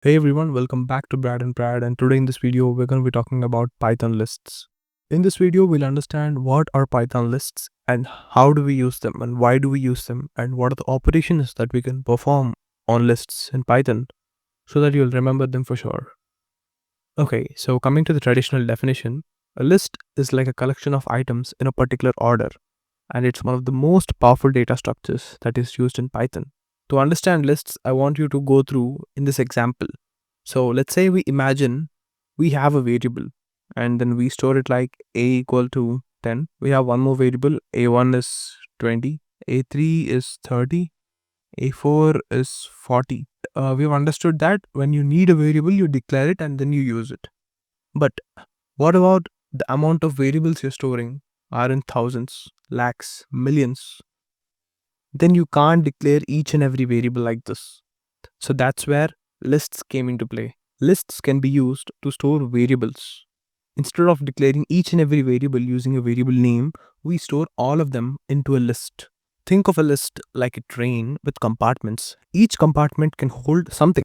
Hey everyone, welcome back to Brad and Brad, and today in this video we're going to be talking about Python lists. In this video we'll understand what are Python lists and how do we use them and why do we use them and what are the operations that we can perform on lists in Python so that you'll remember them for sure. Okay, so coming to the traditional definition, a list is like a collection of items in a particular order, and it's one of the most powerful data structures that is used in Python. To understand lists, I want you to go through in this example. So let's say we imagine we have a variable and then we store it like a equal to 10. We have one more variable, a1 is 20, a3 is 30, a4 is 40. We've understood that when you need a variable, you declare it and then you use it. But what about the amount of variables you're storing are in thousands, lakhs, millions? Then you can't declare each and every variable like this. So that's where lists came into play. Lists can be used to store variables. Instead of declaring each and every variable using a variable name, we store all of them into a list. Think of a list like a train with compartments. Each compartment can hold something,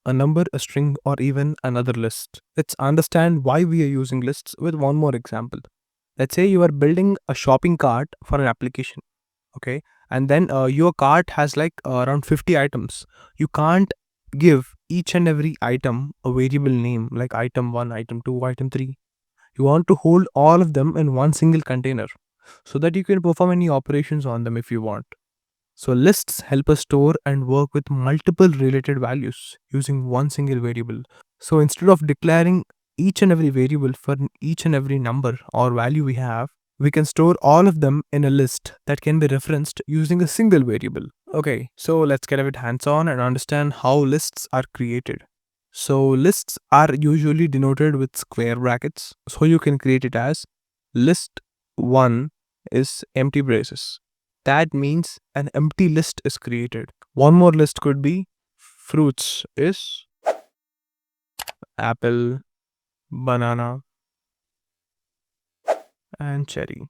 a number, a string, or even another list. Let's understand why we are using lists with one more example. Let's say you are building a shopping cart for an application, okay? And then your cart has like around 50 items. You can't give each and every item a variable name like item 1, item 2, item 3. You want to hold all of them in one single container so that you can perform any operations on them if you want. So lists help us store and work with multiple related values using one single variable. So instead of declaring each and every variable for each and every number or value we have, we can store all of them in a list that can be referenced using a single variable. Okay, so let's get a bit hands-on and understand how lists are created. So lists are usually denoted with square brackets. So you can create it as list 1 is empty braces. That means an empty list is created. One more list could be fruits is apple, banana, and cherry.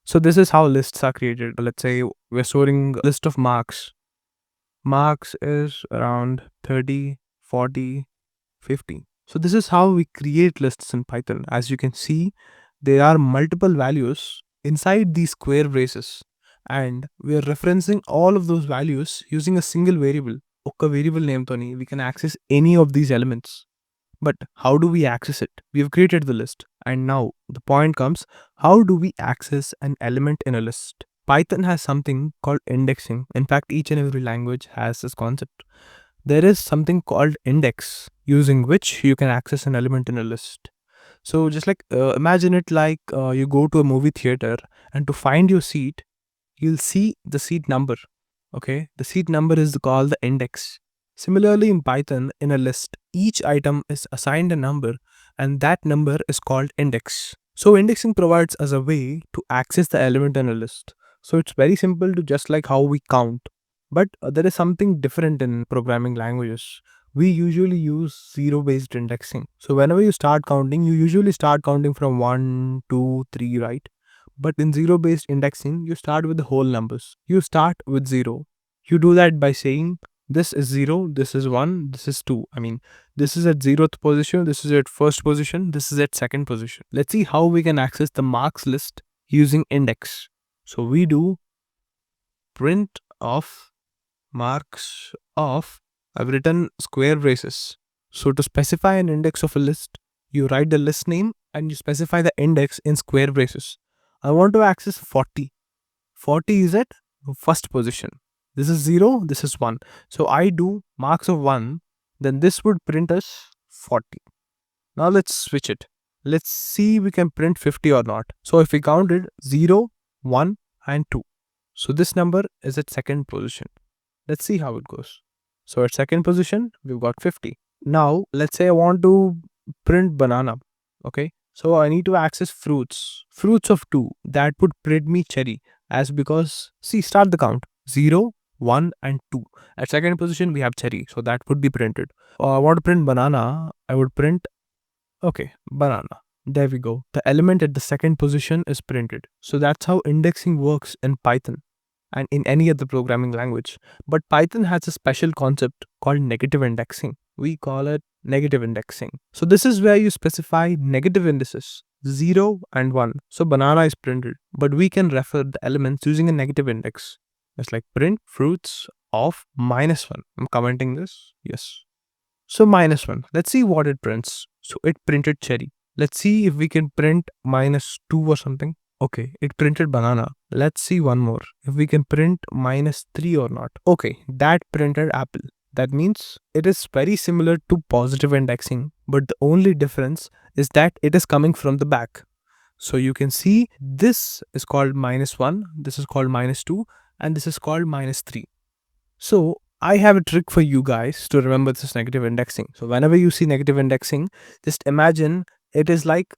So this is how lists are created. Let's say we're storing a list of marks. Marks is around 30, 40, 50. So this is how we create lists in Python. As you can see, there are multiple values inside these square braces, and we are referencing all of those values using a single variable. Oka variable name Tony, we can access any of these elements. But how do we access it? We have created the list. And now the point comes, how do we access an element in a list? Python has something called indexing. In fact, each and every language has this concept. There is something called index using which you can access an element in a list. So just like imagine it like you go to a movie theater and to find your seat, you'll see the seat number. Okay, the seat number is called the index. Similarly, in Python, in a list, each item is assigned a number and that number is called index. So indexing provides us a way to access the element in a list. So it's very simple to just like how we count. But there is something different in programming languages. We usually use zero based indexing. So whenever you start counting, you usually start counting from 1, 2, 3, right? But in zero based indexing, you start with the whole numbers. You start with 0. You do that by saying this is 0, this is 1, this is 2. I mean, this is at 0th position, this is at first position, this is at second position. Let's see how we can access the marks list using index. So we do print of marks of, I've written square braces. So to specify an index of a list, you write the list name and you specify the index in square braces. I want to access 40. 40 is at first position. This is 0, this is 1. So I do marks of 1, then this would print us 40. Now let's switch it. Let's see we can print 50 or not. So if we counted 0, 1 and 2. So this number is at second position. Let's see how it goes. So at second position, we've got 50. Now let's say I want to print banana. Okay. So I need to access fruits. Fruits of 2. That would print me cherry. As because, see, start the count. 0, 1 and 2. At second position, we have cherry. So that would be printed. I want to print banana. I would print, okay, banana. There we go. The element at the second position is printed. So that's how indexing works in Python. and in any other programming language. But Python has a special concept called negative indexing. We call it negative indexing. So this is where you specify negative indices 0 and 1. So banana is printed, but we can refer the elements using a negative index. It's like print fruits of -1. I'm commenting this. Yes. So -1. Let's see what it prints. So it printed cherry. Let's see if we can print -2 or something. Okay, it printed banana. Let's see one more. If we can print -3 or not. Okay, that printed apple. That means it is very similar to positive indexing, but the only difference is that it is coming from the back. So you can see this is called -1, this is called -2, and this is called -3. So I have a trick for you guys to remember this negative indexing. So whenever you see negative indexing, just imagine it is like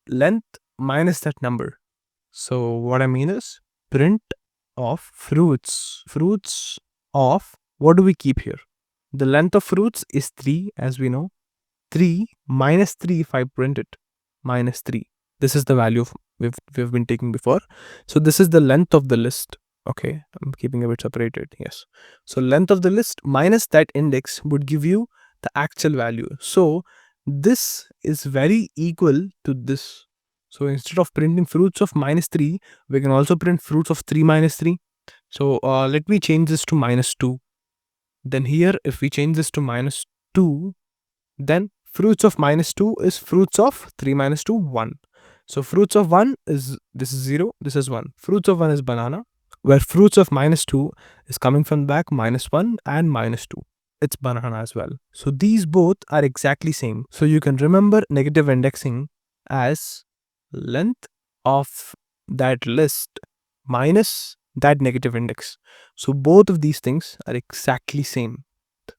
length minus that number. So what I mean is print of fruits. Fruits of, what do we keep here? The length of fruits is 3, as we know. 3 minus 3, if I print it, -3. This is the value we've been taking before. So this is the length of the list. Okay, I'm keeping a bit separated. Yes. So length of the list minus that index would give you the actual value. So this is very equal to this. So instead of printing fruits of -3, we can also print fruits of 3 minus 3. So let me change this to -2. Then here, if we change this to -2, then fruits of -2 is fruits of 3 minus 2, 1. So fruits of 1 is, this is 0, this is 1. Fruits of 1 is banana, where fruits of -2 is coming from back -1 and -2. It's banana as well. So these both are exactly same. So you can remember negative indexing as length of that list minus that negative index. So both of these things are exactly same.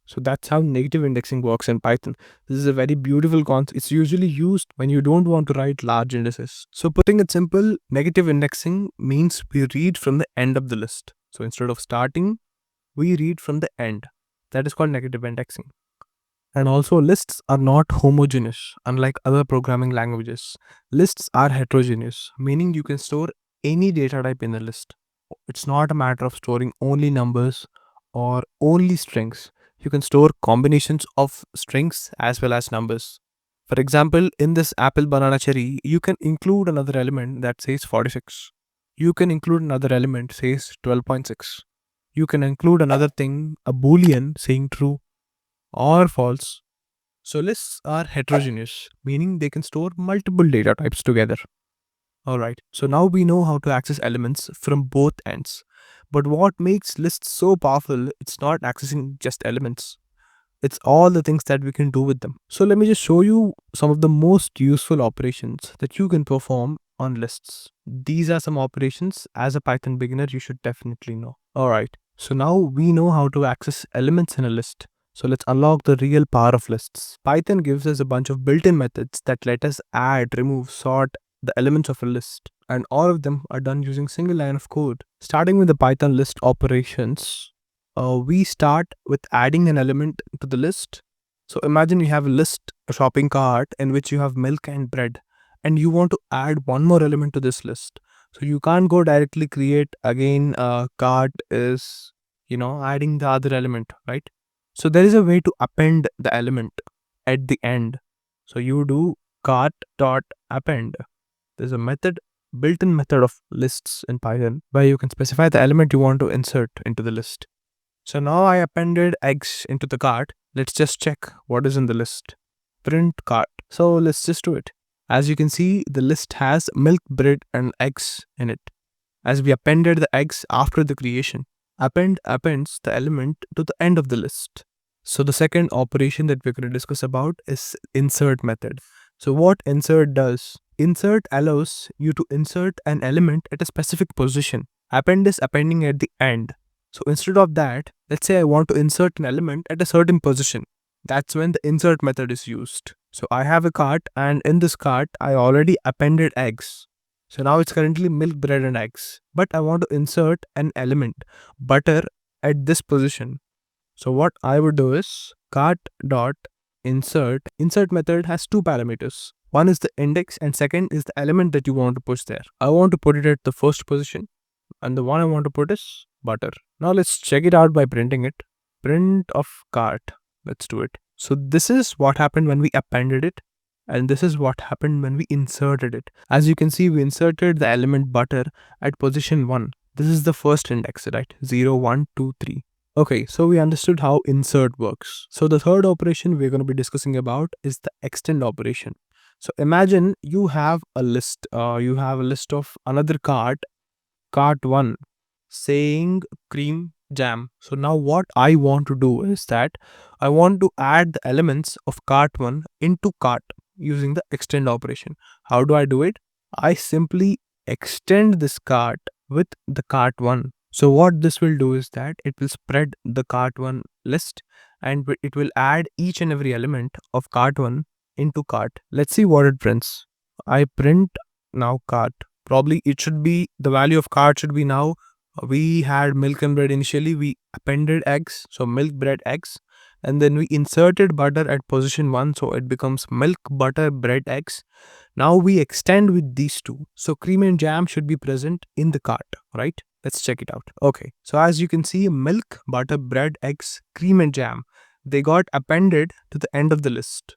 So that's how negative indexing works in Python. This is a very beautiful concept. It's usually used when you don't want to write large indices. So putting it simple, negative indexing means we read from the end of the list. So instead of starting, we read from the end. That is called negative indexing. And also lists are not homogeneous, unlike other programming languages. Lists are heterogeneous, meaning you can store any data type in the list. It's not a matter of storing only numbers or only strings. You can store combinations of strings as well as numbers. For example, in this apple, banana, cherry, you can include another element that says 46. You can include another element says 12.6. You can include another thing, a boolean saying true or false. So lists are heterogeneous, meaning they can store multiple data types together. Alright, so now we know how to access elements from both ends. But what makes lists so powerful, it's not accessing just elements. It's all the things that we can do with them. So let me just show you some of the most useful operations that you can perform on lists. These are some operations as a Python beginner you should definitely know. Alright, so now we know how to access elements in a list. So let's unlock the real power of lists. Python gives us a bunch of built-in methods that let us add, remove, sort the elements of a list. And all of them are done using single line of code. Starting with the Python list operations, we start with adding an element to the list. So imagine you have a list, a shopping cart in which you have milk and bread, and you want to add one more element to this list. So you can't go directly create again cart is, adding the other element, right? So there is a way to append the element at the end. So you do cart.append. There's a method, built-in method of lists in Python where you can specify the element you want to insert into the list. So now I appended eggs into the cart. Let's just check what is in the list. Print cart. So let's just do it. As you can see, the list has milk, bread, and eggs in it. As we appended the eggs after the creation, append appends the element to the end of the list. So the second operation that we're going to discuss about is insert method. So what insert does? Insert allows you to insert an element at a specific position. Append is appending at the end. So instead of that, let's say I want to insert an element at a certain position. That's when the insert method is used. So I have a cart, and in this cart, I already appended eggs. So now it's currently milk, bread, and eggs. But I want to insert an element, butter, at this position. So what I would do is cart.insert. Insert method has two parameters. One is the index and second is the element that you want to push there. I want to put it at the first position. and the one I want to put is butter. Now let's check it out by printing it. Print of cart. Let's do it. So this is what happened when we appended it, and this is what happened when we inserted it. As you can see, we inserted the element butter at position 1. This is the first index, right? 0, 1, 2, 3. Okay, so we understood how insert works. So the third operation we're going to be discussing about is the extend operation. So imagine you have a list. You have a list of another cart 1, saying cream jam. So now what I want to do is that I want to add the elements of cart 1 into cart using the extend operation. How do I do it? I simply extend this cart with the cart 1. So what this will do is that it will spread the cart 1 list, and it will add each and every element of cart 1 into cart. Let's see what it prints. I print now cart. Probably it should be, the value of cart should be now, we had milk and bread initially, we appended eggs, so milk, bread, eggs, and then we inserted butter at position 1, so it becomes milk, butter, bread, eggs. Now we extend with these two, so cream and jam should be present in the cart, right? Let's check it out. Okay, so as you can see, milk, butter, bread, eggs, cream and jam, they got appended to the end of the list.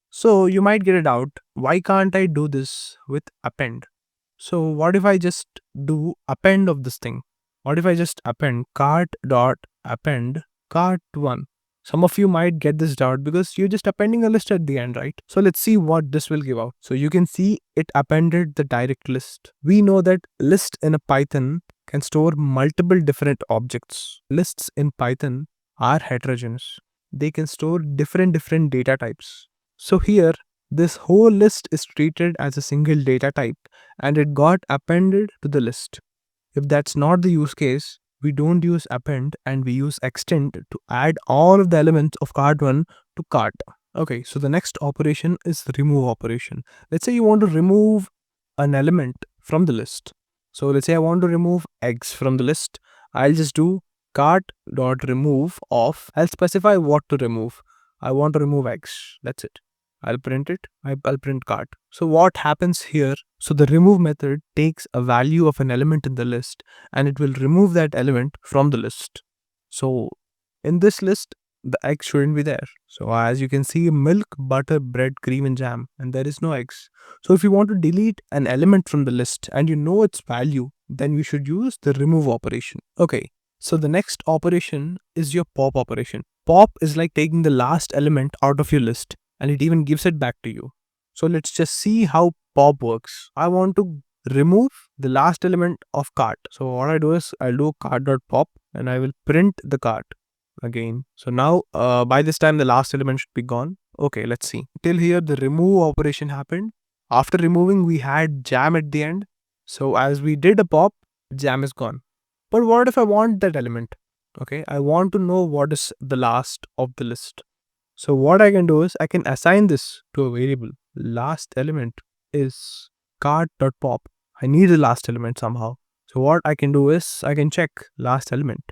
So you might get it out, why can't I do this with append? So what if I just do append of this thing? What if I just append cart dot append cart 1? Some of you might get this doubt because you're just appending a list at the end, right? So let's see what this will give out. So you can see it appended the direct list. We know that list in a Python can store multiple different objects. Lists in Python are heterogeneous. They can store different data types. So here, this whole list is treated as a single data type and it got appended to the list. If that's not the use case, we don't use append and we use extend to add all of the elements of cart 1 to cart. Okay, so the next operation is the remove operation. Let's say you want to remove an element from the list. So let's say I want to remove eggs from the list. I'll just do cart.remove of, I'll specify what to remove. I want to remove eggs. That's it. I'll print it. I'll print cart. So what happens here? So the remove method takes a value of an element in the list and it will remove that element from the list. So in this list, the eggs shouldn't be there. So as you can see, milk, butter, bread, cream and jam, and there is no eggs. So if you want to delete an element from the list and you know its value, then we should use the remove operation. Okay. So the next operation is your pop operation. Pop is like taking the last element out of your list and it even gives it back to you. So let's just see how pop works. I want to remove the last element of cart. So what I do is I'll do cart.pop and I will print the cart again. So now by this time the last element should be gone. Okay, let's see. Till here the remove operation happened. After removing we had jam at the end. So as we did a pop, jam is gone. But what if I want that element? Okay, I want to know what is the last of the list. So what I can do is I can assign this to a variable. Last element is cart.pop. I need the last element somehow. So what I can do is I can check last element.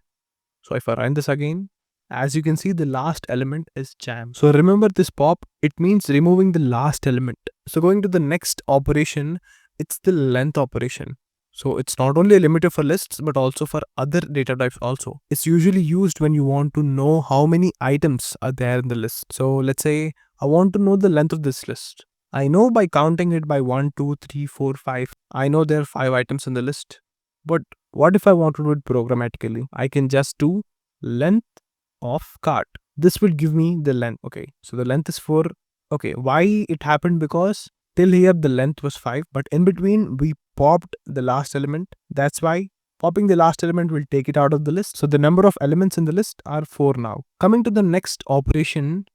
So if I run this again, as you can see, the last element is jam. So remember this pop, it means removing the last element. So going to the next operation, it's the length operation. So it's not only a limiter for lists, but also for other data types also. It's usually used when you want to know how many items are there in the list. So let's say I want to know the length of this list. I know by counting it by 1, 2, 3, 4, 5. I know there are 5 items in the list. But what if I want to do it programmatically? I can just do length of cart. This will give me the length. Okay, so the length is 4. Okay, why it happened? Because till here the length was 5, but in between we popped the last element. That's why popping the last element will take it out of the list. So the number of elements in the list are 4 now. Coming to the next operation,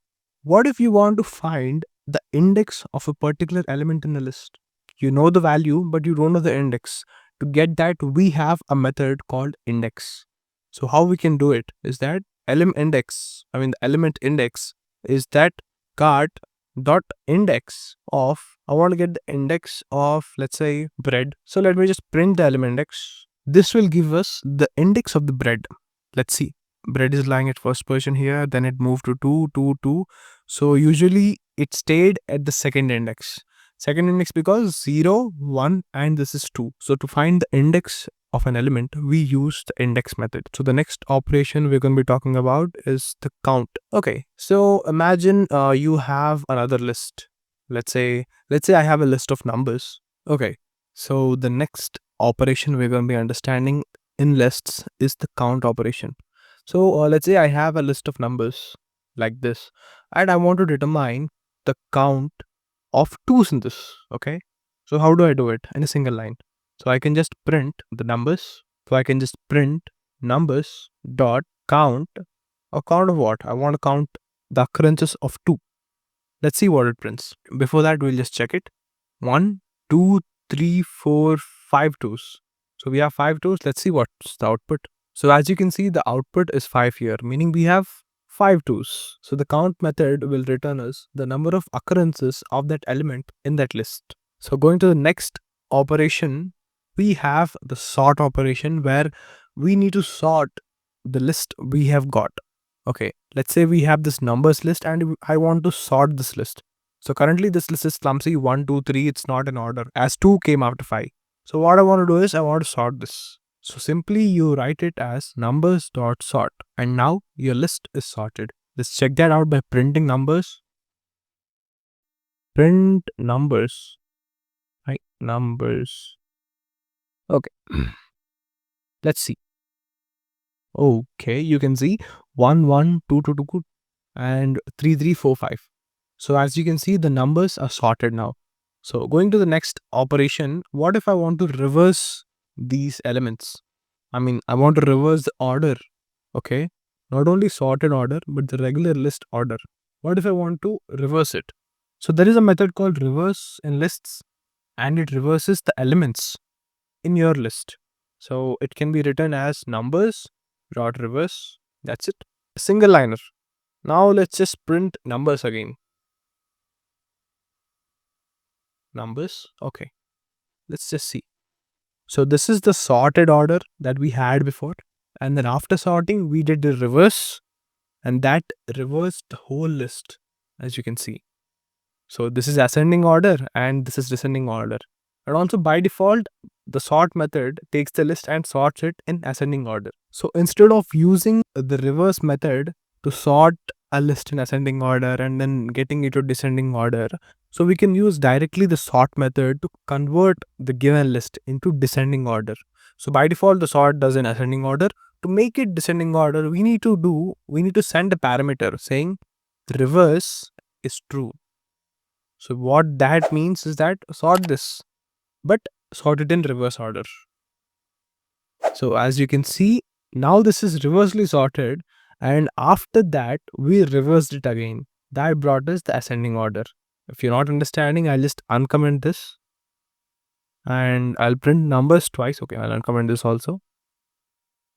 what if you want to find the index of a particular element in the list? You know the value, but you don't know the index. To get that, we have a method called index. So how we can do it is that the element index is that cart dot index of, I want to get the index of, let's say, bread. So let me just print the element index. This will give us the index of the bread. Let's see. Bread is lying at first position here, then it moved to 2, 2, 2. So usually it stayed at the second index. Second index because 0, 1 and this is 2. So to find the index of an element, we use the index method. So the next operation we're going to be talking about is the count. Okay, so imagine you have another list. Let's say I have a list of numbers. Okay, so the next operation we're going to be understanding in lists is the count operation. So let's say I have a list of numbers like this, and I want to determine the count of 2s in this. Okay, so how do I do it? In a single line. So I can just print the numbers. So I can just print numbers dot count. Or count of what? I want to count the occurrences of 2. Let's see what it prints. Before that, we'll just check it. 1, 2, 3, 4, 5 twos. So we have 5 twos. Let's see what's the output. So as you can see, the output is 5 here, meaning we have 5 twos. So the count method will return us the number of occurrences of that element in that list. So going to the next operation, we have the sort operation where we need to sort the list we have got. Okay, let's say we have this numbers list and I want to sort this list. So currently this list is clumsy 1, 2, 3. It's not in order as 2 came after 5. So what I want to do is I want to sort this. So simply you write it as numbers.sort, and now your list is sorted. Let's check that out by printing numbers. Print numbers. Right, numbers. Okay. Let's see. Okay, you can see 1, 1, 2, 2, 2, and 3, 3, 4, 5. So as you can see, the numbers are sorted now. So going to the next operation, what if I want to reverse these elements? I mean, I want to reverse the order. Okay, not only sorted order, but the regular list order. What if I want to reverse it? So there is a method called reverse in lists, and it reverses the elements in your list. So it can be written as numbers dot reverse. That's it. A single liner. Now let's just print numbers again. Numbers. Okay. Let's just see. So this is the sorted order that we had before. And then after sorting, we did the reverse, and that reversed the whole list, as you can see. So this is ascending order and this is descending order. And also by default, the sort method takes the list and sorts it in ascending order. So instead of using the reverse method to sort a list in ascending order and then getting it to descending order, so we can use directly the sort method to convert the given list into descending order. So by default, the sort does in ascending order. To make it descending order, we need to send a parameter saying the reverse is true. So what that means is that sort this, but sort it in reverse order. So as you can see, now this is reversely sorted, and after that we reversed it again. That brought us the ascending order. If you're not understanding, I'll just uncomment this and I'll print numbers twice. Okay, I'll uncomment this also.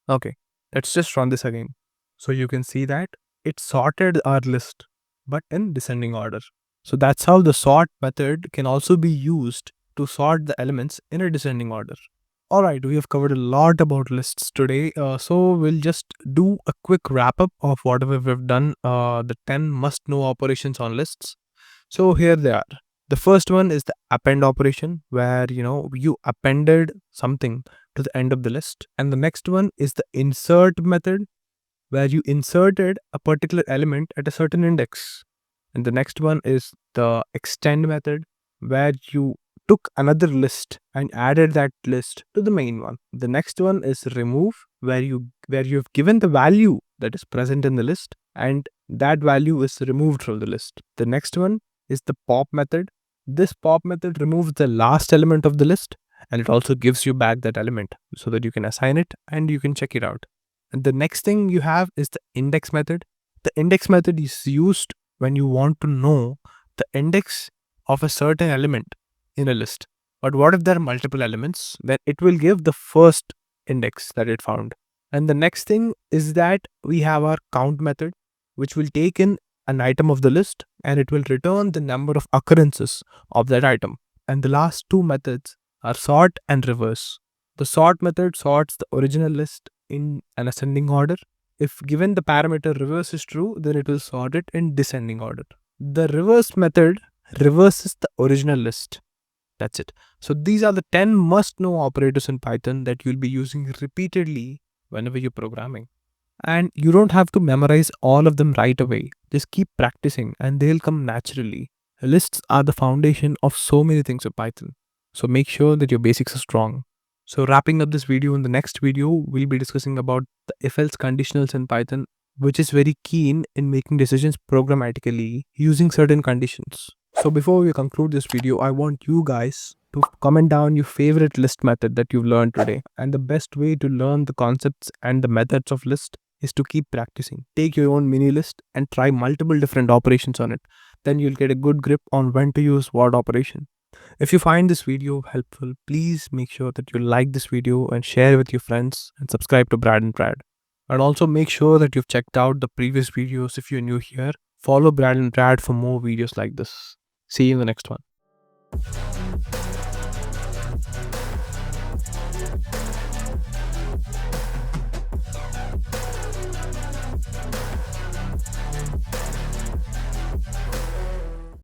Okay, let's just run this again. So you can see that it sorted our list, but in descending order. So that's how the sort method can also be used to sort the elements in a descending order. Alright, we have covered a lot about lists today. So we'll just do a quick wrap up of whatever we've done, the 10 must know operations on lists. So here they are. The first one is the append operation, where you appended something to the end of the list. And the next one is the insert method, where you inserted a particular element at a certain index. And the next one is the extend method, where you took another list and added that list to the main one. The next one is remove, where you've given the value that is present in the list and that value is removed from the list. The next one is the pop method. This pop method removes the last element of the list and it also gives you back that element so that you can assign it and you can check it out. And the next thing you have is the index method. The index method is used when you want to know the index of a certain element in a list. But what if there are multiple elements? Then it will give the first index that it found. And the next thing is that we have our count method, which will take in an item of the list and it will return the number of occurrences of that item. And the last two methods are sort and reverse. The sort method sorts the original list in an ascending order. If given the parameter reverse is true, then it will sort it in descending order. The reverse method reverses the original list. That's it. So these are the 10 must know operators in Python that you'll be using repeatedly whenever you're programming. And you don't have to memorize all of them right away. Just keep practicing and they'll come naturally. Lists are the foundation of so many things in Python. So make sure that your basics are strong. So wrapping up this video, in the next video, we'll be discussing about the if-else conditionals in Python, which is very keen in making decisions programmatically using certain conditions. So before we conclude this video, I want you guys to comment down your favorite list method that you've learned today. And the best way to learn the concepts and the methods of list is to keep practicing. Take your own mini list and try multiple different operations on it. Then you'll get a good grip on when to use what operation. If you find this video helpful, please make sure that you like this video and share with your friends and subscribe to Brad and Brad. And also make sure that you've checked out the previous videos if you're new here. Follow Brad and Brad for more videos like this. See you in the next one.